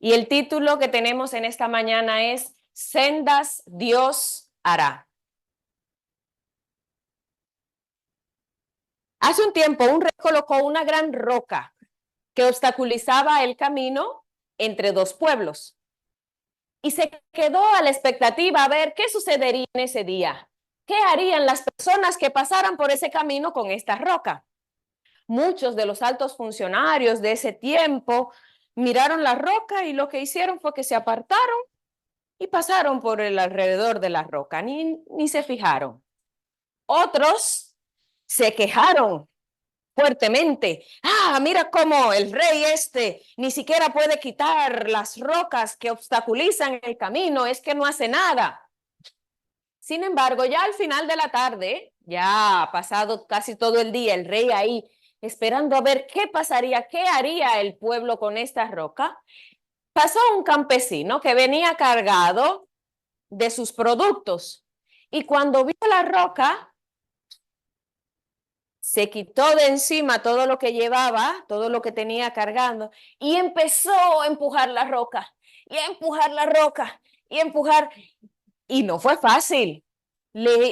Y el título que tenemos en esta mañana es Sendas Dios hará. Hace un tiempo un rey colocó una gran roca que obstaculizaba el camino entre dos pueblos. Y se quedó a la expectativa a ver qué sucedería en ese día. ¿Qué harían las personas que pasaran por ese camino con esta roca? Muchos de los altos funcionarios de ese tiempo miraron la roca y lo que hicieron fue que se apartaron y pasaron por el alrededor de la roca, ni se fijaron. Otros se quejaron fuertemente. Mira cómo el rey ni siquiera puede quitar las rocas que obstaculizan el camino, es que no hace nada. Sin embargo, ya al final de la tarde, ya ha pasado casi todo el día, el rey ahí esperando a ver qué pasaría, qué haría el pueblo con esta roca, pasó un campesino que venía cargado de sus productos y cuando vio la roca, se quitó de encima todo lo que llevaba, todo lo que tenía cargando y empezó a empujar la roca y a empujar la roca y a empujar. Y no fue fácil,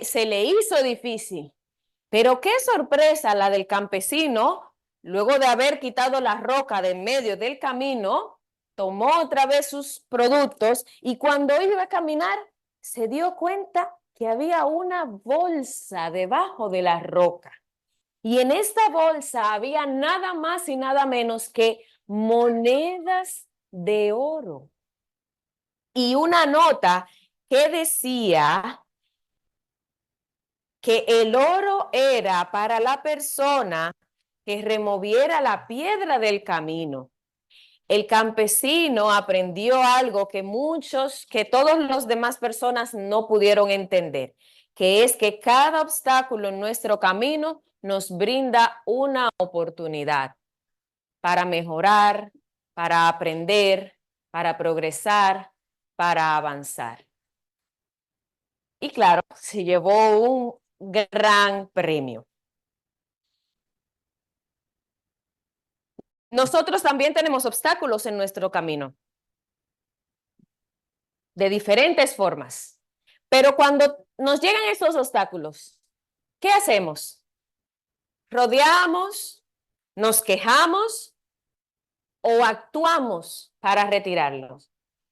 se le hizo difícil. Pero qué sorpresa la del campesino, luego de haber quitado la roca de en medio del camino, tomó otra vez sus productos y cuando iba a caminar se dio cuenta que había una bolsa debajo de la roca. Y en esta bolsa había nada más y nada menos que monedas de oro. Y una nota que decía que el oro era para la persona que removiera la piedra del camino. El campesino aprendió algo que todos los demás personas no pudieron entender, que es que cada obstáculo en nuestro camino nos brinda una oportunidad para mejorar, para aprender, para progresar, para avanzar. Y claro, se llevó un gran premio. Nosotros también tenemos obstáculos en nuestro camino, de diferentes formas. Pero cuando nos llegan estos obstáculos, ¿qué hacemos? ¿Rodeamos, nos quejamos o actuamos para retirarlos?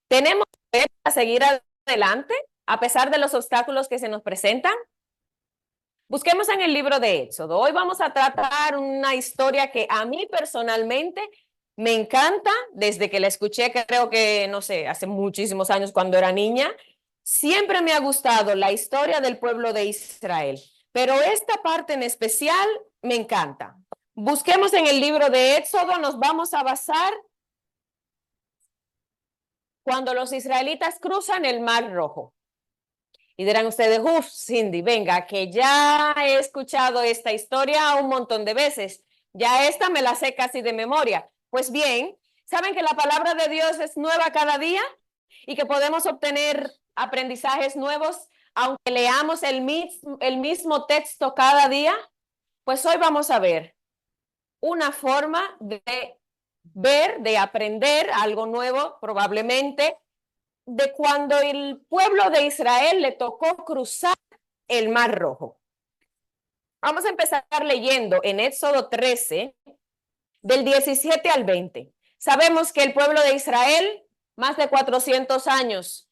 ¿Tenemos que seguir adelante a pesar de los obstáculos que se nos presentan? Busquemos en el libro de Éxodo. Hoy vamos a tratar una historia que a mí personalmente me encanta desde que la escuché, creo que, no sé, hace muchísimos años cuando era niña. Siempre me ha gustado la historia del pueblo de Israel, pero esta parte en especial me encanta. Busquemos en el libro de Éxodo, nos vamos a basar cuando los israelitas cruzan el Mar Rojo. Y dirán ustedes, Cindy, venga, que ya he escuchado esta historia un montón de veces. Ya esta me la sé casi de memoria. Pues bien, ¿saben que la palabra de Dios es nueva cada día? Y que podemos obtener aprendizajes nuevos aunque leamos el mismo texto cada día. Pues hoy vamos a ver una forma de ver, de aprender algo nuevo probablemente, de cuando el pueblo de Israel le tocó cruzar el Mar Rojo. Vamos a empezar leyendo en Éxodo 13, del 17 al 20. Sabemos que el pueblo de Israel, más de 400 años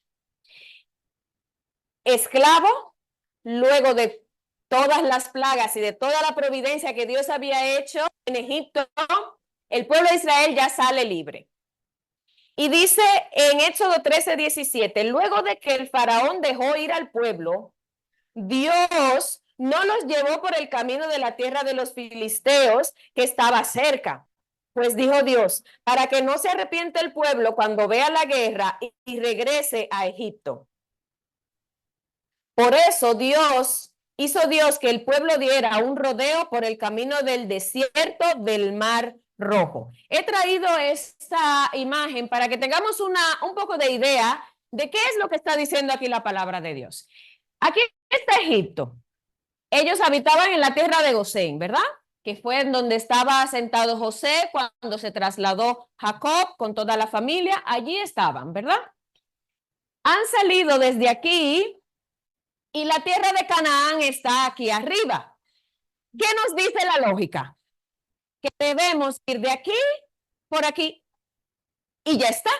esclavo, luego de todas las plagas y de toda la providencia que Dios había hecho en Egipto, el pueblo de Israel ya sale libre. Y dice en Éxodo 13, 17, luego de que el faraón dejó ir al pueblo, Dios no los llevó por el camino de la tierra de los filisteos que estaba cerca. Pues dijo Dios, para que no se arrepiente el pueblo cuando vea la guerra y regrese a Egipto. Por eso hizo Dios que el pueblo diera un rodeo por el camino del desierto del Mar Rojo. He traído esta imagen para que tengamos un poco de idea de qué es lo que está diciendo aquí la palabra de Dios. Aquí está Egipto. Ellos habitaban en la tierra de Gosén, ¿verdad? que fue en donde estaba sentado José cuando se trasladó Jacob con toda la familia. Allí estaban, ¿verdad? Han salido desde aquí y la tierra de Canaán está aquí arriba. ¿Qué nos dice la lógica? Que debemos ir de aquí por aquí y ya está.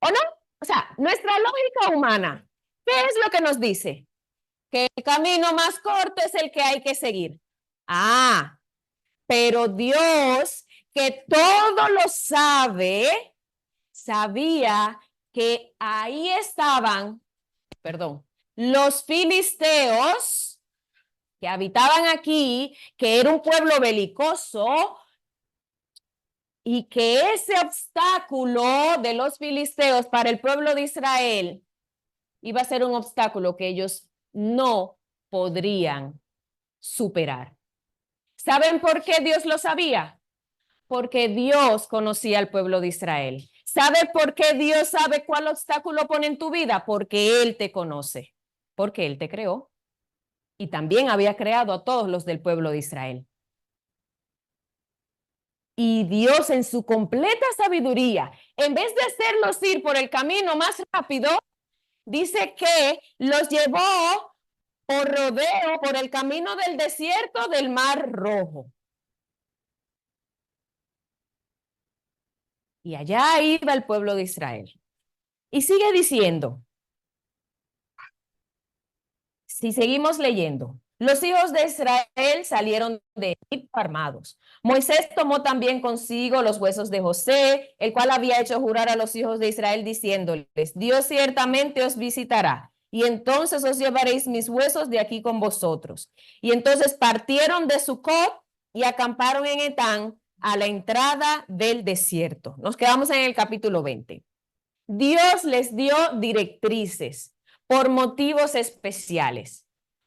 ¿O no? O sea, nuestra lógica humana, ¿qué es lo que nos dice? Que el camino más corto es el que hay que seguir. Ah, pero Dios, que todo lo sabe, sabía que ahí estaban, perdón, los filisteos que habitaban aquí, que era un pueblo belicoso, y que ese obstáculo de los filisteos para el pueblo de Israel iba a ser un obstáculo que ellos no podrían superar. ¿Saben por qué Dios lo sabía? Porque Dios conocía al pueblo de Israel. ¿Sabe por qué Dios sabe cuál obstáculo pone en tu vida? Porque Él te conoce, porque Él te creó y también había creado a todos los del pueblo de Israel. Y Dios en su completa sabiduría, en vez de hacerlos ir por el camino más rápido, dice que los llevó por rodeo, por el camino del desierto del Mar Rojo. Y allá iba el pueblo de Israel. Y sigue diciendo, si seguimos leyendo, los hijos de Israel salieron de Egipto armados. Moisés tomó también consigo los huesos de José, el cual había hecho jurar a los hijos de Israel diciéndoles, Dios ciertamente os visitará, y entonces os llevaréis mis huesos de aquí con vosotros. Y entonces partieron de Sucot y acamparon en Etán a la entrada del desierto. Nos quedamos en el capítulo 20. Dios les dio directrices por motivos especiales.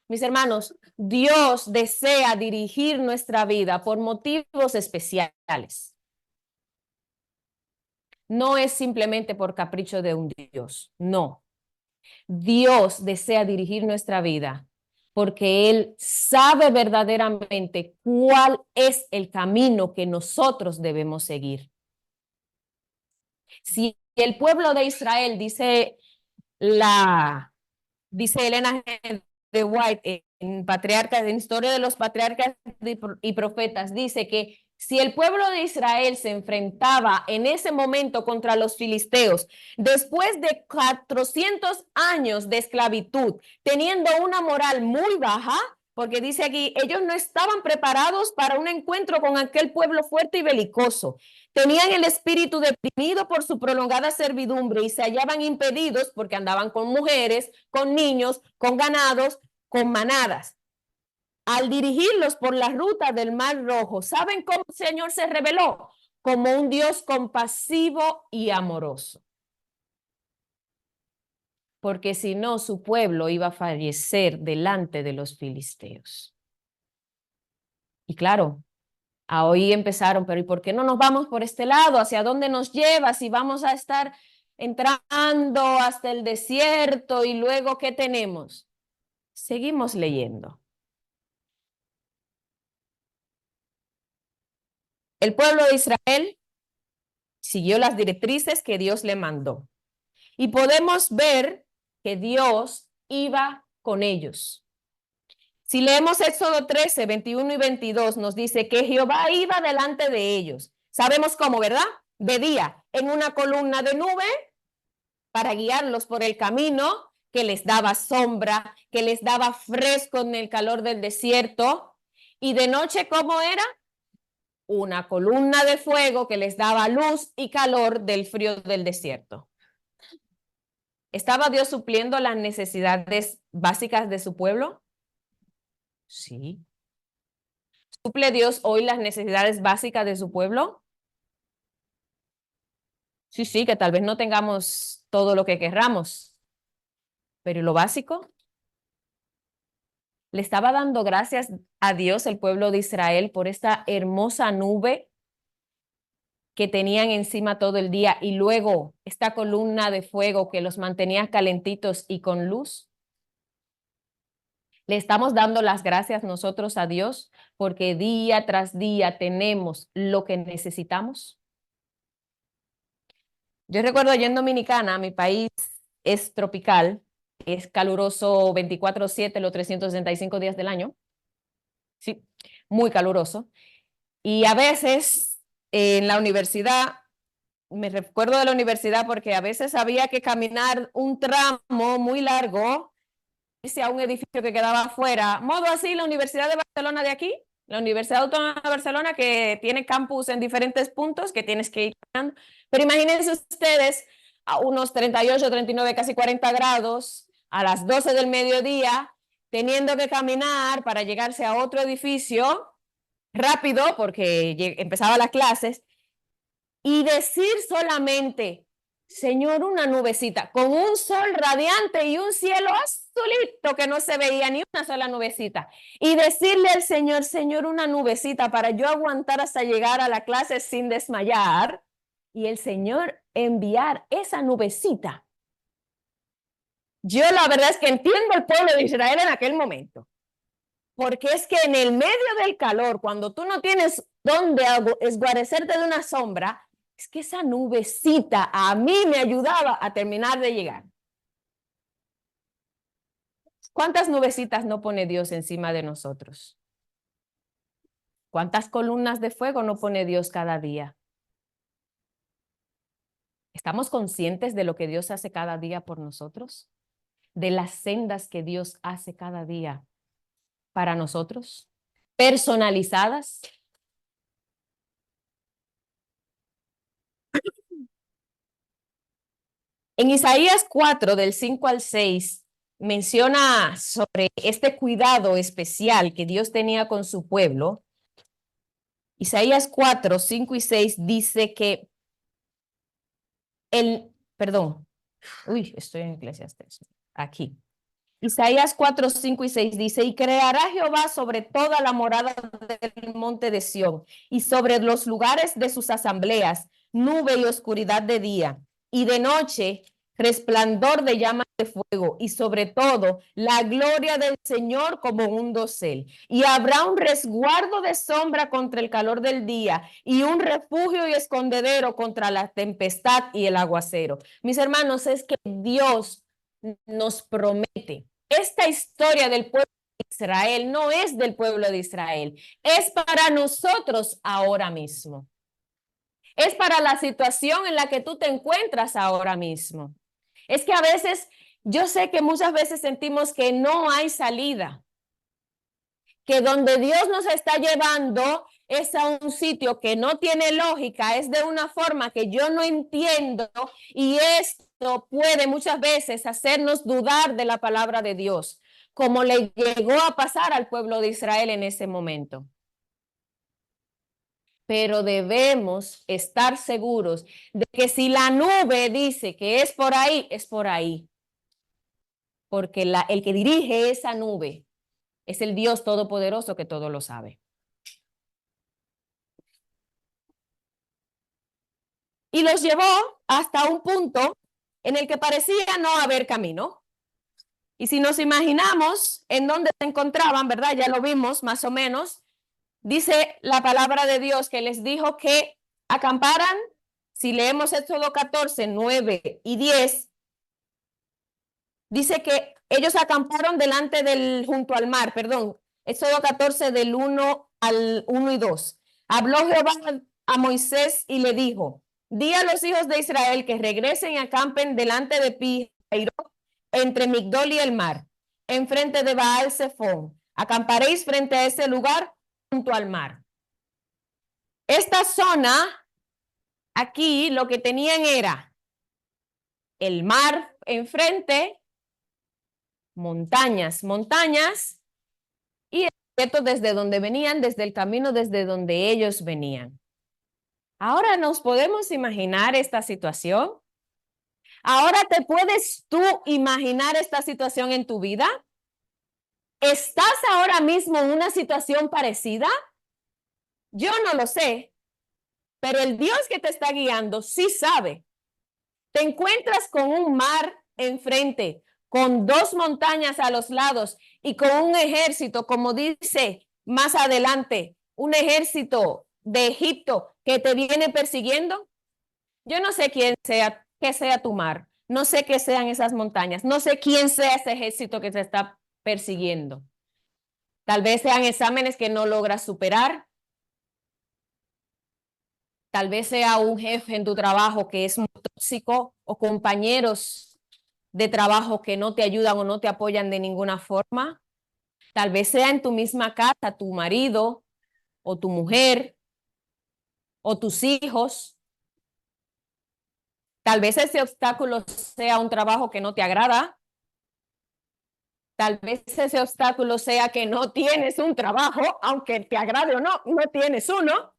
Mis hermanos, Dios desea dirigir nuestra vida por motivos especiales. No es simplemente por capricho de un Dios, no. Dios desea dirigir nuestra vida porque Él sabe verdaderamente cuál es el camino que nosotros debemos seguir. Si el pueblo de Israel, dice Elena de White en Patriarcas, en Historia de los Patriarcas y Profetas, dice que si el pueblo de Israel se enfrentaba en ese momento contra los filisteos, después de 400 años de esclavitud, teniendo una moral muy baja, porque dice aquí, ellos no estaban preparados para un encuentro con aquel pueblo fuerte y belicoso. Tenían el espíritu deprimido por su prolongada servidumbre y se hallaban impedidos porque andaban con mujeres, con niños, con ganados, con manadas. Al dirigirlos por la ruta del Mar Rojo, ¿saben cómo el Señor se reveló? Como un Dios compasivo y amoroso. Porque si no, su pueblo iba a fallecer delante de los filisteos. Y claro, hoy empezaron, pero ¿y por qué no nos vamos por este lado? ¿Hacia dónde nos lleva? Si vamos a estar entrando hasta el desierto y luego, ¿qué tenemos? Seguimos leyendo. El pueblo de Israel siguió las directrices que Dios le mandó. Y podemos ver que Dios iba con ellos. Si leemos Éxodo 13, 21 y 22, nos dice que Jehová iba delante de ellos. Sabemos cómo, ¿verdad? De día, en una columna de nube para guiarlos por el camino que les daba sombra, que les daba fresco en el calor del desierto. Y de noche, ¿cómo era? Una columna de fuego que les daba luz y calor del frío del desierto. ¿Estaba Dios supliendo las necesidades básicas de su pueblo? Sí. ¿Suple Dios hoy las necesidades básicas de su pueblo? Sí, sí, que tal vez no tengamos todo lo que querramos, pero ¿y lo básico? Le estaba dando gracias a Dios el pueblo de Israel por esta hermosa nube que tenían encima todo el día y luego esta columna de fuego que los mantenía calentitos y con luz. Le estamos dando las gracias nosotros a Dios porque día tras día tenemos lo que necesitamos. Yo recuerdo allá en Dominicana, mi país es tropical, es caluroso 24/7 los 365 días del año. Sí, muy caluroso. Y a veces en la universidad, me recuerdo de la universidad porque a veces había que caminar un tramo muy largo a un edificio que quedaba afuera. Modo así, la Universidad de Barcelona de aquí, la Universidad Autónoma de Barcelona, que tiene campus en diferentes puntos que tienes que ir caminando. Pero imagínense ustedes a unos 38, 39, casi 40 grados, a las 12 del mediodía, teniendo que caminar para llegarse a otro edificio rápido, porque empezaba las clases, y decir solamente, Señor, una nubecita, con un sol radiante y un cielo azulito que no se veía ni una sola nubecita. Y decirle al Señor, Señor, una nubecita para yo aguantar hasta llegar a la clase sin desmayar. Y el Señor enviar esa nubecita. Yo la verdad es que entiendo al pueblo de Israel en aquel momento. Porque es que en el medio del calor, cuando tú no tienes dónde esguarecerte de una sombra, es que esa nubecita a mí me ayudaba a terminar de llegar. ¿Cuántas nubecitas no pone Dios encima de nosotros? ¿Cuántas columnas de fuego no pone Dios cada día? ¿Estamos conscientes de lo que Dios hace cada día por nosotros? ¿De las sendas que Dios hace cada día para nosotros? ¿Personalizadas? En Isaías 4, del 5 al 6, menciona sobre este cuidado especial que Dios tenía con su pueblo. Isaías 4, 5 y 6 dice que estoy en Eclesiastés, aquí. Isaías 4, 5 y 6 dice, y creará Jehová sobre toda la morada del monte de Sión y sobre los lugares de sus asambleas, nube y oscuridad de día, y de noche resplandor de llamas de fuego, y sobre todo la gloria del Señor como un dosel. Y habrá un resguardo de sombra contra el calor del día, y un refugio y escondedero contra la tempestad y el aguacero. Mis hermanos, es que Dios nos promete. Esta historia del pueblo de Israel no es del pueblo de Israel, es para nosotros ahora mismo. Es para la situación en la que tú te encuentras ahora mismo. Es que a veces, yo sé que muchas veces sentimos que no hay salida, que donde Dios nos está llevando es a un sitio que no tiene lógica, es de una forma que yo no entiendo, y esto puede muchas veces hacernos dudar de la palabra de Dios, como le llegó a pasar al pueblo de Israel en ese momento. Pero debemos estar seguros de que si la nube dice que es por ahí, es por ahí. Porque el que dirige esa nube es el Dios Todopoderoso que todo lo sabe. Y los llevó hasta un punto en el que parecía no haber camino. Y si nos imaginamos en dónde se encontraban, ¿verdad? Ya lo vimos más o menos. Dice la palabra de Dios que les dijo que acamparan. Si leemos Éxodo 14, 9 y 10, dice que ellos acamparon junto al mar, perdón. Éxodo 14 del 1 al 1 y 2. Habló Jehová a Moisés y le dijo, di a los hijos de Israel que regresen y acampen delante de Pi-hahirot, entre Migdol y el mar, enfrente de Baal-Zephón. Acamparéis frente a ese lugar junto al mar. Esta zona, aquí lo que tenían era el mar enfrente, montañas, y el desierto desde donde venían, desde el camino desde donde ellos venían. Ahora nos podemos imaginar esta situación. Ahora te puedes tú imaginar esta situación en tu vida. ¿Estás ahora mismo en una situación parecida? Yo no lo sé, pero el Dios que te está guiando sí sabe. Te encuentras con un mar enfrente, con 2 montañas a los lados y con un ejército, como dice más adelante, un ejército de Egipto que te viene persiguiendo. Yo no sé quién sea, qué sea tu mar, no sé qué sean esas montañas, no sé quién sea ese ejército que te está persiguiendo. Tal vez sean exámenes que no logras superar. Tal vez sea un jefe en tu trabajo que es muy tóxico o compañeros de trabajo que no te ayudan o no te apoyan de ninguna forma. Tal vez sea en tu misma casa tu marido o tu mujer o tus hijos. Tal vez ese obstáculo sea un trabajo que no te agrada. Tal vez ese obstáculo sea que no tienes un trabajo, aunque te agrade o no, no tienes uno.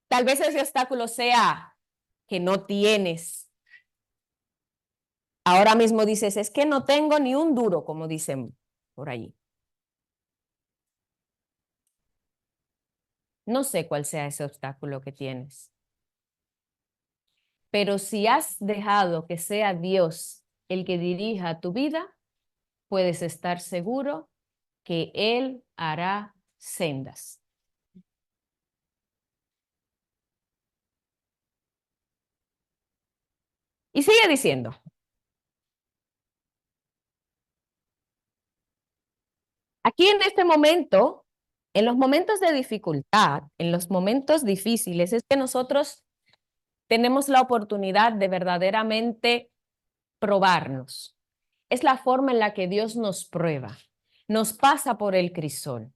Tal vez ese obstáculo sea que no tienes. Ahora mismo dices, es que no tengo ni un duro, como dicen por allí. No sé cuál sea ese obstáculo que tienes. Pero si has dejado que sea Dios el que dirija tu vida, puedes estar seguro que Él hará sendas. Y sigue diciendo, aquí en este momento, en los momentos de dificultad, en los momentos difíciles, es que nosotros tenemos la oportunidad de verdaderamente probarnos. Es la forma en la que Dios nos prueba, nos pasa por el crisol.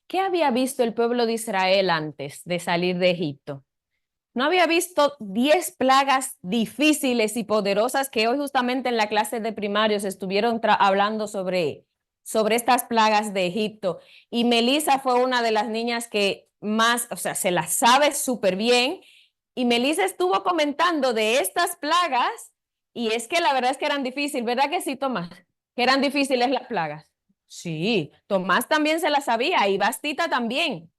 ¿Qué había visto el pueblo de Israel antes de salir de Egipto? No había visto 10 plagas difíciles y poderosas que hoy justamente en la clase de primarios estuvieron hablando sobre estas plagas de Egipto. Y Melissa fue una de las niñas que más, o sea, se las sabe súper bien. Y Melissa estuvo comentando de estas plagas y es que la verdad es que eran difíciles, ¿verdad que sí, Tomás? Que eran difíciles las plagas. Sí, Tomás también se las sabía y Bastita también.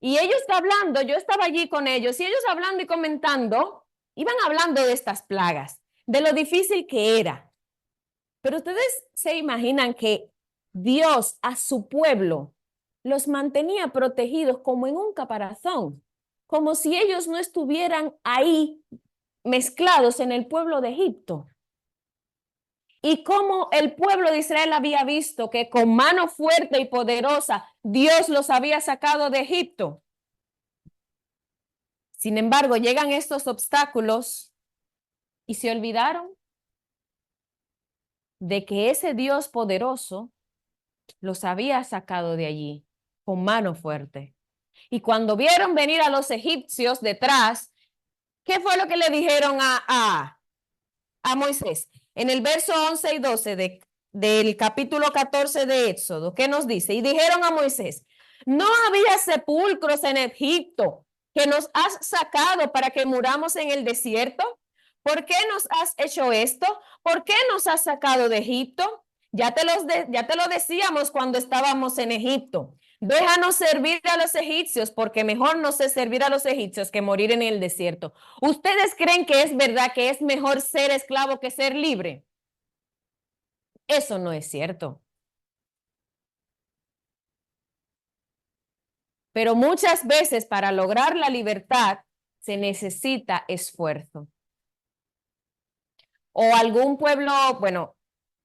Y ellos hablando, yo estaba allí con ellos, y ellos hablando y comentando, iban hablando de estas plagas, de lo difícil que era. Pero ustedes se imaginan que Dios a su pueblo los mantenía protegidos como en un caparazón, como si ellos no estuvieran ahí mezclados en el pueblo de Egipto. Y como el pueblo de Israel había visto que con mano fuerte y poderosa Dios los había sacado de Egipto. Sin embargo, llegan estos obstáculos y se olvidaron de que ese Dios poderoso los había sacado de allí con mano fuerte. Y cuando vieron venir a los egipcios detrás, ¿qué fue lo que le dijeron a Moisés? En el verso 11 y 12 del capítulo 14 de Éxodo, ¿qué nos dice? Y dijeron a Moisés, no había sepulcros en Egipto que nos has sacado para que muramos en el desierto. ¿Por qué nos has hecho esto? ¿Por qué nos has sacado de Egipto? Ya te lo decíamos cuando estábamos en Egipto. Déjanos servir a los egipcios, porque mejor nos es servir a los egipcios que morir en el desierto. ¿Ustedes creen que es verdad que es mejor ser esclavo que ser libre? Eso no es cierto. Pero muchas veces para lograr la libertad se necesita esfuerzo. O algún pueblo, bueno,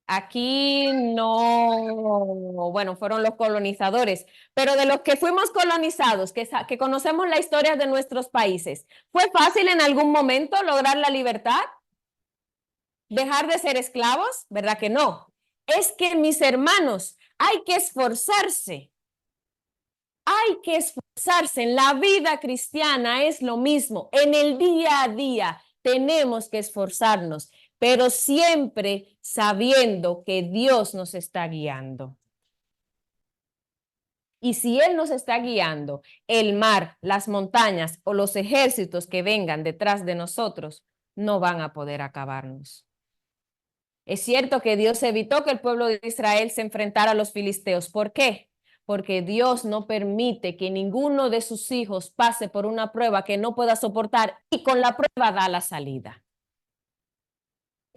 aquí no, bueno, fueron los colonizadores, pero de los que fuimos colonizados, que conocemos la historia de nuestros países, ¿fue fácil en algún momento lograr la libertad? ¿Dejar de ser esclavos? ¿Verdad que no? Es que, mis hermanos, hay que esforzarse. Hay que esforzarse. En la vida cristiana es lo mismo. En el día a día tenemos que esforzarnos, pero siempre sabiendo que Dios nos está guiando. Y si Él nos está guiando, el mar, las montañas o los ejércitos que vengan detrás de nosotros no van a poder acabarnos. Es cierto que Dios evitó que el pueblo de Israel se enfrentara a los filisteos. ¿Por qué? Porque Dios no permite que ninguno de sus hijos pase por una prueba que no pueda soportar y con la prueba da la salida.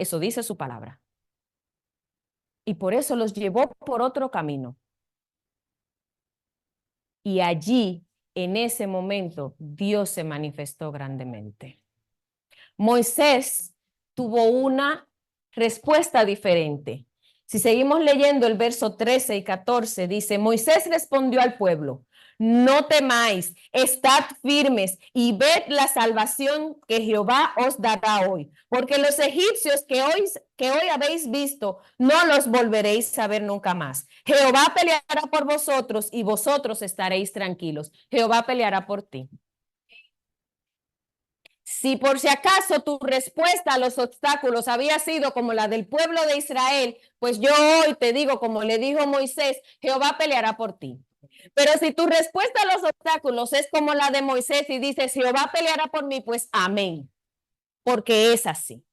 Eso dice su palabra. Y por eso los llevó por otro camino. Y allí, en ese momento, Dios se manifestó grandemente. Moisés tuvo una respuesta diferente. Si seguimos leyendo el verso 13 y 14, dice, Moisés respondió al pueblo, no temáis, estad firmes y ved la salvación que Jehová os dará hoy, porque los egipcios que hoy habéis visto, no los volveréis a ver nunca más. Jehová peleará por vosotros y vosotros estaréis tranquilos. Jehová peleará por ti. Si por si acaso tu respuesta a los obstáculos había sido como la del pueblo de Israel, pues yo hoy te digo, como le dijo Moisés, Jehová peleará por ti. Pero si tu respuesta a los obstáculos es como la de Moisés y dices, Jehová peleará por mí, pues amén, porque es así.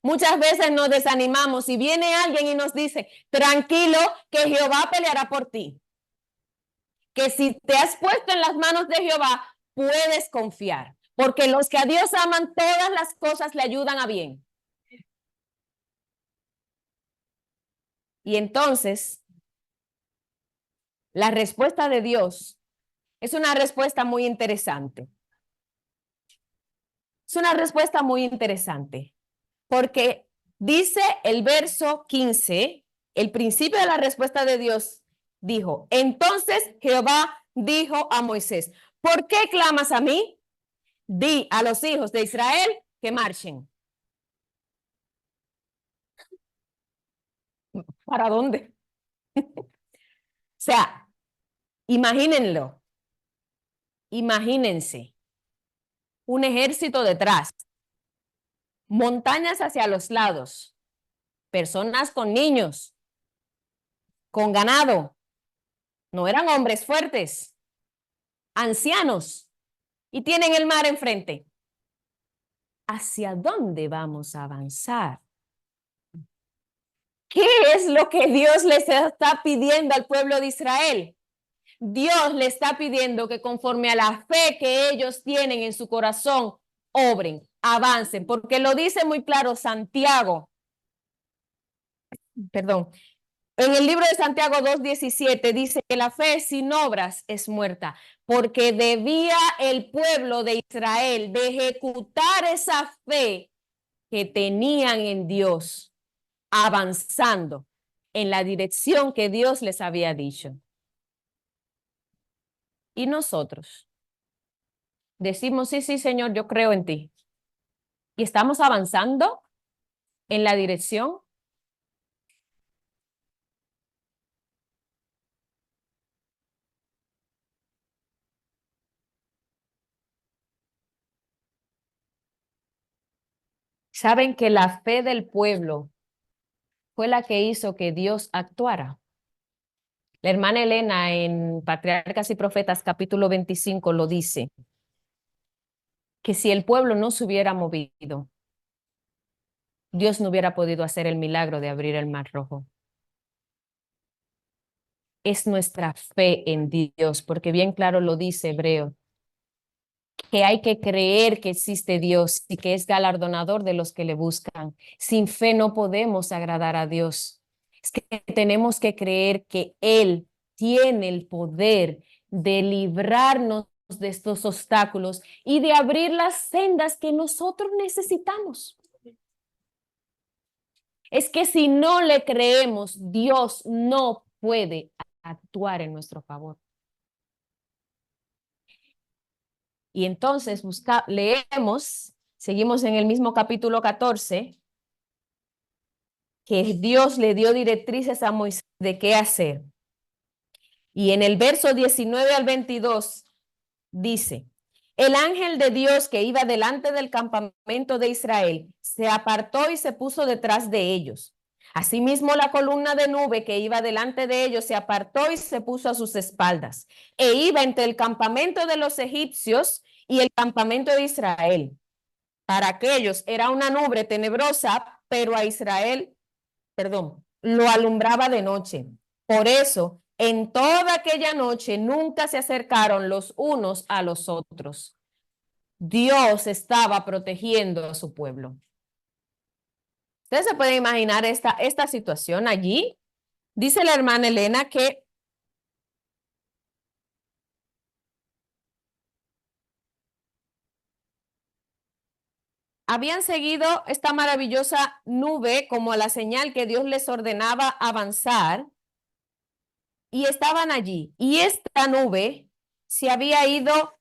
Muchas veces nos desanimamos y viene alguien y nos dice, tranquilo, que Jehová peleará por ti. Que si te has puesto en las manos de Jehová, puedes confiar. Porque los que a Dios aman, todas las cosas le ayudan a bien. Y entonces, la respuesta de Dios es una respuesta muy interesante. Es una respuesta muy interesante. Porque dice el verso 15, el principio de la respuesta de Dios dijo, entonces Jehová dijo a Moisés, ¿por qué clamas a mí? Di a los hijos de Israel que marchen. ¿Para dónde? O sea, imagínenlo. Imagínense un ejército detrás, montañas hacia los lados, personas con niños, con ganado. No eran hombres fuertes, ancianos, y tienen el mar enfrente. ¿Hacia dónde vamos a avanzar? ¿Qué es lo que Dios les está pidiendo al pueblo de Israel? Dios le está pidiendo que conforme a la fe que ellos tienen en su corazón, obren, avancen, porque lo dice muy claro Santiago, perdón, en el libro de Santiago 2:17 dice que la fe sin obras es muerta, porque debía el pueblo de Israel de ejecutar esa fe que tenían en Dios, avanzando en la dirección que Dios les había dicho. Y nosotros decimos, sí, sí, Señor, yo creo en ti. Y estamos avanzando en la dirección. Saben que la fe del pueblo fue la que hizo que Dios actuara. La hermana Elena en Patriarcas y Profetas capítulo 25 lo dice, que si el pueblo no se hubiera movido, Dios no hubiera podido hacer el milagro de abrir el Mar Rojo. Es nuestra fe en Dios, porque bien claro lo dice Hebreo, que hay que creer que existe Dios y que es galardonador de los que le buscan. Sin fe no podemos agradar a Dios. Es que tenemos que creer que Él tiene el poder de librarnos de estos obstáculos y de abrir las sendas que nosotros necesitamos. Es que si no le creemos, Dios no puede actuar en nuestro favor. Y entonces leemos, seguimos en el mismo capítulo 14, que Dios le dio directrices a Moisés de qué hacer. Y en el verso 19 al 22 dice, el ángel de Dios que iba delante del campamento de Israel se apartó y se puso detrás de ellos. Asimismo, la columna de nube que iba delante de ellos se apartó y se puso a sus espaldas, e iba entre el campamento de los egipcios y el campamento de Israel. Para aquellos era una nube tenebrosa, pero a Israel, lo alumbraba de noche. Por eso, en toda aquella noche nunca se acercaron los unos a los otros. Dios estaba protegiendo a su pueblo. Ustedes se pueden imaginar esta situación allí. Dice la hermana Elena que habían seguido esta maravillosa nube como la señal que Dios les ordenaba avanzar y estaban allí. Y esta nube se había ido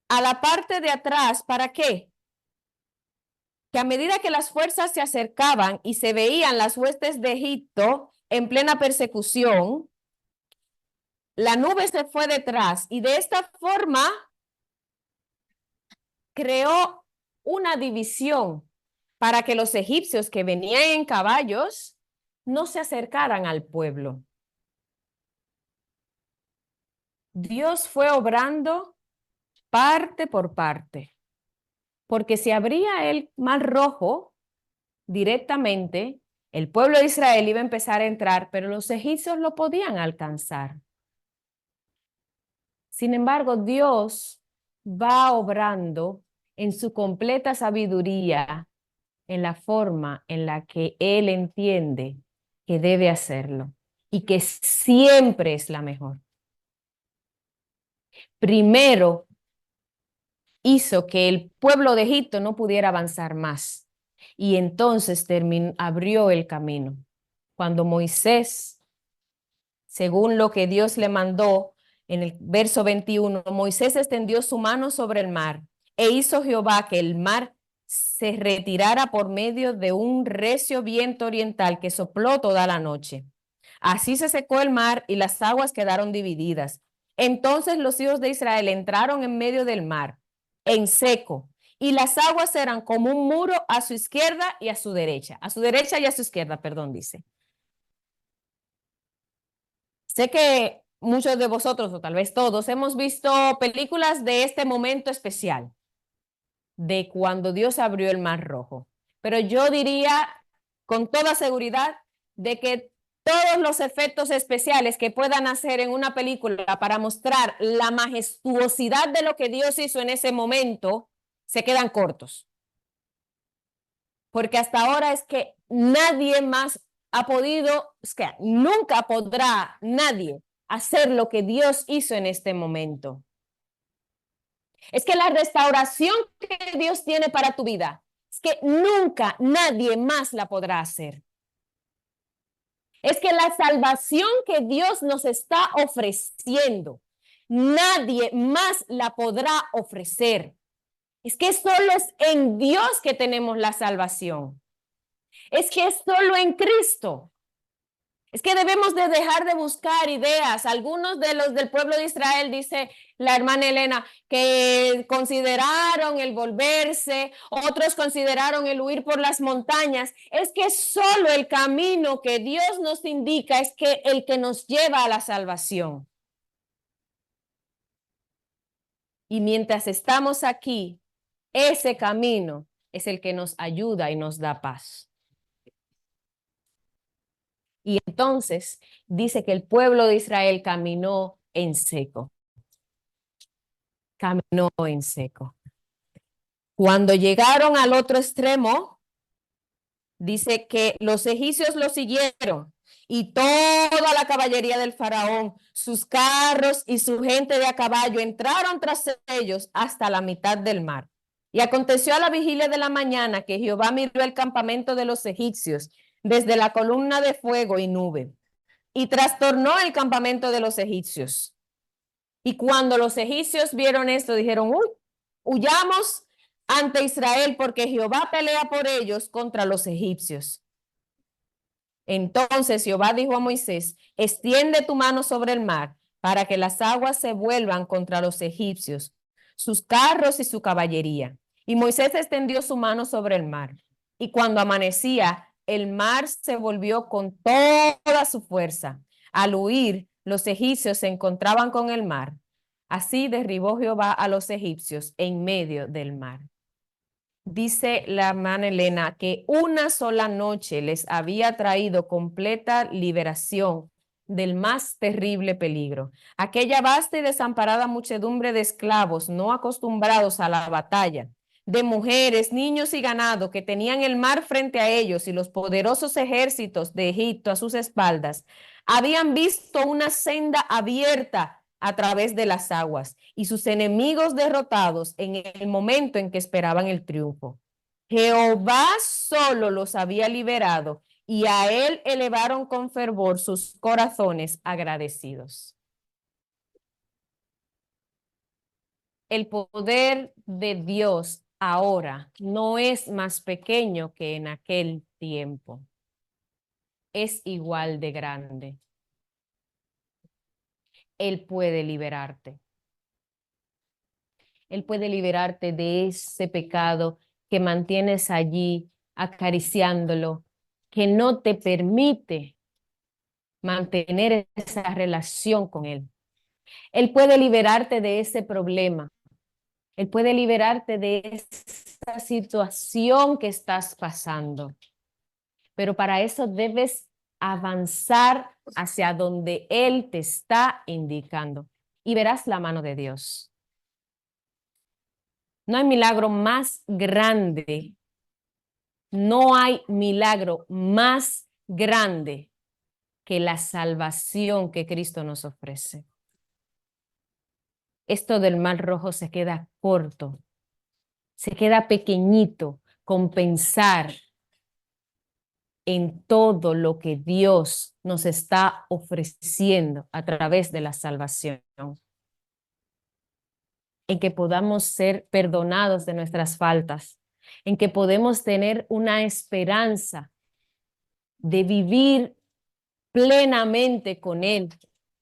a la parte de atrás. ¿Para qué? Que a medida que las fuerzas se acercaban y se veían las huestes de Egipto en plena persecución, la nube se fue detrás y de esta forma creó una división para que los egipcios que venían en caballos no se acercaran al pueblo. Dios fue obrando parte por parte, porque si abría el mar rojo directamente, el pueblo de Israel iba a empezar a entrar, pero los egipcios lo podían alcanzar. Sin embargo, Dios va obrando en su completa sabiduría en la forma en la que Él entiende que debe hacerlo y que siempre es la mejor. Primero, hizo que el pueblo de Egipto no pudiera avanzar más y entonces abrió el camino. Cuando Moisés, según lo que Dios le mandó, en el verso 21, Moisés extendió su mano sobre el mar e hizo Jehová que el mar se retirara por medio de un recio viento oriental que sopló toda la noche. Así se secó el mar y las aguas quedaron divididas. Entonces los hijos de Israel entraron en medio del mar, en seco, y las aguas eran como un muro a su izquierda y a su derecha y a su izquierda, perdón, dice. Sé que muchos de vosotros, o tal vez todos, hemos visto películas de este momento especial, de cuando Dios abrió el mar rojo. Pero yo diría con toda seguridad de que todos los efectos especiales que puedan hacer en una película para mostrar la majestuosidad de lo que Dios hizo en ese momento, se quedan cortos. Porque hasta ahora es que nadie más ha podido, es que nunca podrá nadie hacer lo que Dios hizo en este momento. Es que la restauración que Dios tiene para tu vida, es que nunca nadie más la podrá hacer. Es que la salvación que Dios nos está ofreciendo, nadie más la podrá ofrecer. Es que solo es en Dios que tenemos la salvación. Es que es solo en Cristo. Es que debemos de dejar de buscar ideas. Algunos de los del pueblo de Israel, dice la hermana Elena, que consideraron el volverse, otros consideraron el huir por las montañas. Es que solo el camino que Dios nos indica es que el que nos lleva a la salvación. Y mientras estamos aquí, ese camino es el que nos ayuda y nos da paz. Y entonces dice que el pueblo de Israel caminó en seco. Caminó en seco. Cuando llegaron al otro extremo, dice que los egipcios lo siguieron y toda la caballería del faraón, sus carros y su gente de a caballo entraron tras ellos hasta la mitad del mar. Y aconteció a la vigilia de la mañana que Jehová miró el campamento de los egipcios desde la columna de fuego y nube y trastornó el campamento de los egipcios. Y cuando los egipcios vieron esto, dijeron, huyamos ante Israel porque Jehová pelea por ellos contra los egipcios. Entonces Jehová dijo a Moisés, extiende tu mano sobre el mar para que las aguas se vuelvan contra los egipcios, sus carros y su caballería. Y Moisés extendió su mano sobre el mar. Y cuando amanecía, el mar se volvió con toda su fuerza. Al huir, los egipcios se encontraban con el mar. Así derribó Jehová a los egipcios en medio del mar. Dice la hermana Elena que una sola noche les había traído completa liberación del más terrible peligro. Aquella vasta y desamparada muchedumbre de esclavos no acostumbrados a la batalla de mujeres, niños y ganado que tenían el mar frente a ellos y los poderosos ejércitos de Egipto a sus espaldas, habían visto una senda abierta a través de las aguas y sus enemigos derrotados en el momento en que esperaban el triunfo. Jehová solo los había liberado y a él elevaron con fervor sus corazones agradecidos. El poder de Dios ahora no es más pequeño que en aquel tiempo. Es igual de grande. Él puede liberarte. Él puede liberarte de ese pecado que mantienes allí acariciándolo, que no te permite mantener esa relación con Él. Él puede liberarte de ese problema. Él puede liberarte de esa situación que estás pasando. Pero para eso debes avanzar hacia donde Él te está indicando y verás la mano de Dios. No hay milagro más grande, no hay milagro más grande que la salvación que Cristo nos ofrece. Esto del Mar Rojo se queda corto, se queda pequeñito con pensar en todo lo que Dios nos está ofreciendo a través de la salvación, en que podamos ser perdonados de nuestras faltas, en que podemos tener una esperanza de vivir plenamente con Él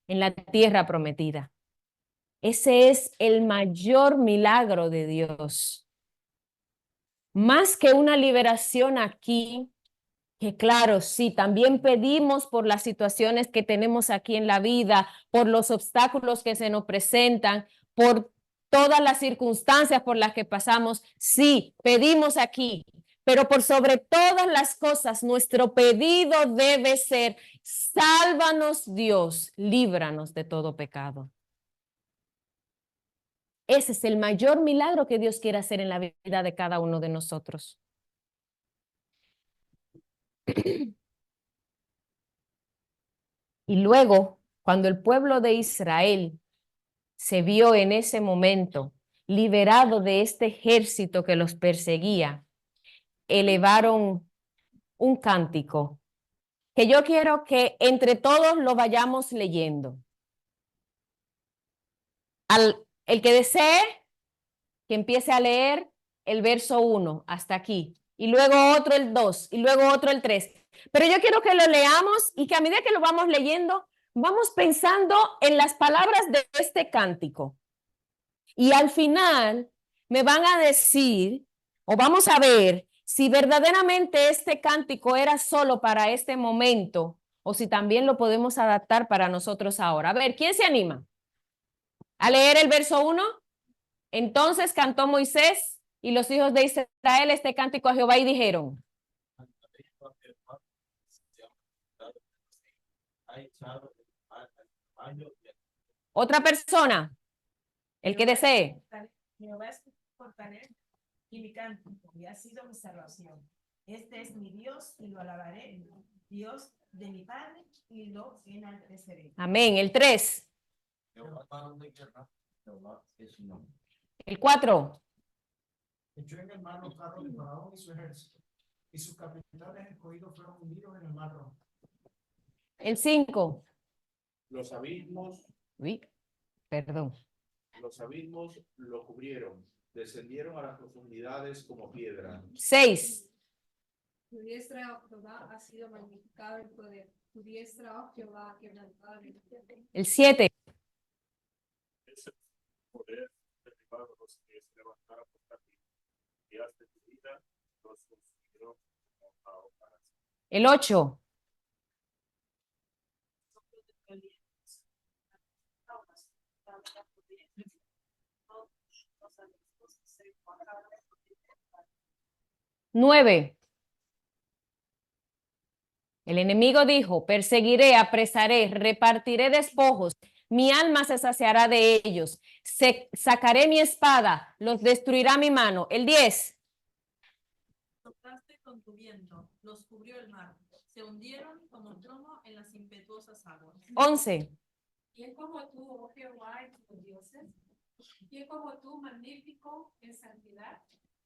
en la tierra prometida. Ese es el mayor milagro de Dios. Más que una liberación aquí, que claro, sí, también pedimos por las situaciones que tenemos aquí en la vida, por los obstáculos que se nos presentan, por todas las circunstancias por las que pasamos, sí, pedimos aquí, pero por sobre todas las cosas, nuestro pedido debe ser, sálvanos Dios, líbranos de todo pecado. Ese es el mayor milagro que Dios quiere hacer en la vida de cada uno de nosotros. Y luego, cuando el pueblo de Israel se vio en ese momento liberado de este ejército que los perseguía, elevaron un cántico que yo quiero que entre todos lo vayamos leyendo. El que desee, que empiece a leer el verso 1 hasta aquí, y luego otro el 2, y luego otro el 3. Pero yo quiero que lo leamos y que a medida que lo vamos leyendo, vamos pensando en las palabras de este cántico. Y al final me van a decir, o vamos a ver, si verdaderamente este cántico era solo para este momento, o si también lo podemos adaptar para nosotros ahora. A ver, ¿quién se anima a leer el verso 1? Entonces cantó Moisés y los hijos de Israel este cántico a Jehová y dijeron. Otra persona, el que desee. Jehová es mi fortaleza y mi cántico, y ha sido mi salvación. Este es mi Dios y lo alabaré, Dios de mi Padre, y lo enalteceré. Amén. El 3. El 4. Echó en el mar los carros de Faraón y su ejército, y sus capitanes escogidos fueron hundidos en el mar Rojo. El 5. Los abismos. Uy, perdón. Los abismos lo cubrieron, descendieron a las profundidades como piedra. 6. Tu diestra, oh Jehová, ha sido magnificado en poder. Tu diestra, oh Jehová, ha quebrantado el poder. El 7. Ese poder derribado los que se levantaron contra ti. Y hasta tu vida los consumió como ahogadas. El 8. Nueve. El enemigo dijo, perseguiré, apresaré, repartiré despojos, Mi alma se saciará de ellos. Sacaré mi espada, los destruirá mi mano. El 10. Soplaste con tu viento, los cubrió el mar. Se hundieron como trono en las impetuosas aguas. 11. ¿Quién como tú, oh Jehová, y tus dioses? ¿Quién como tú, magnífico en santidad?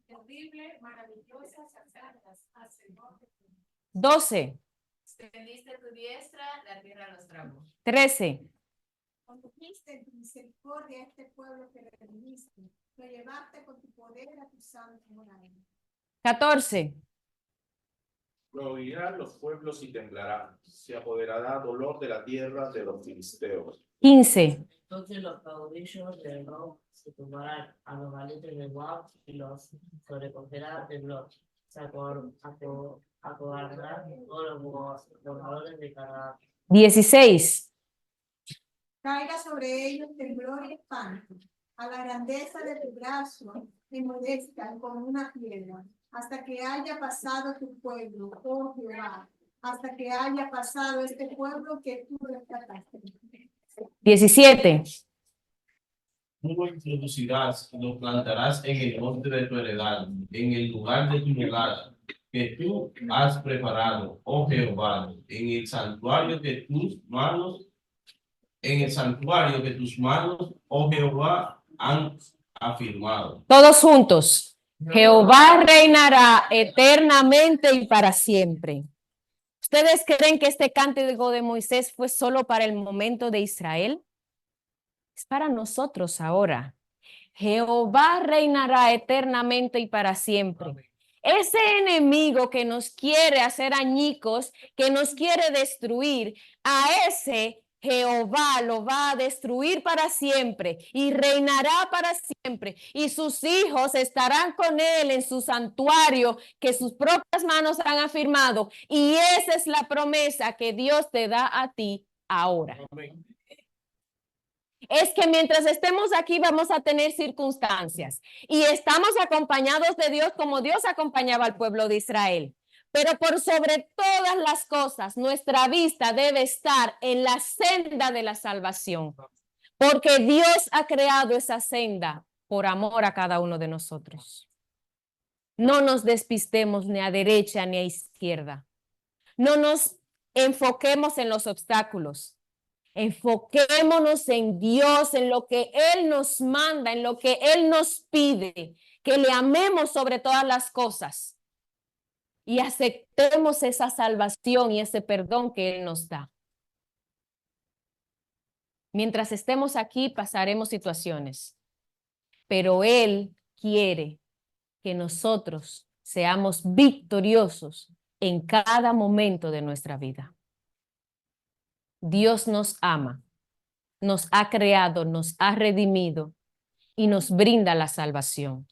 Terrible, maravillosas hazañas, Señor. 12. Extendiste tu diestra, la tierra los tragó. 13. Condujiste en tu misericordia a este pueblo que redimiste, lo llevaste con tu poder a tu santo morada. 14. Lo oirán los pueblos y temblarán. Se apoderará dolor de la tierra de los filisteos. 15. Entonces los caudillos de No se tomarán a los valientes de Moab y los sobrecogerá de Blot. Se acobardarán todos los gobernadores de Canaán. 16. Caiga sobre ellos temblor y espanto. A la grandeza de tu brazo enmudezcan como una piedra, hasta que haya pasado tu pueblo, oh Jehová, hasta que haya pasado este pueblo que tú rescataste. 17. Tú lo introducirás y lo plantarás en el monte de tu heredad, en el lugar de tu morada, que tú has preparado, oh Jehová, en el santuario que tus manos, oh Jehová, han afirmado. Todos juntos. Jehová reinará eternamente y para siempre. ¿Ustedes creen que este cántico de Moisés fue solo para el momento de Israel? Es para nosotros ahora. Jehová reinará eternamente y para siempre. Ese enemigo que nos quiere hacer añicos, que nos quiere destruir, a ese Jehová lo va a destruir para siempre y reinará para siempre, y sus hijos estarán con él en su santuario que sus propias manos han afirmado, y esa es la promesa que Dios te da a ti ahora. Es que mientras estemos aquí vamos a tener circunstancias y estamos acompañados de Dios como Dios acompañaba al pueblo de Israel. Pero por sobre todas las cosas, nuestra vista debe estar en la senda de la salvación, porque Dios ha creado esa senda por amor a cada uno de nosotros. No nos despistemos ni a derecha ni a izquierda. No nos enfoquemos en los obstáculos. Enfoquémonos en Dios, en lo que Él nos manda, en lo que Él nos pide, que le amemos sobre todas las cosas y aceptemos esa salvación y ese perdón que Él nos da. Mientras estemos aquí pasaremos situaciones, pero Él quiere que nosotros seamos victoriosos en cada momento de nuestra vida. Dios nos ama, nos ha creado, nos ha redimido y nos brinda la salvación.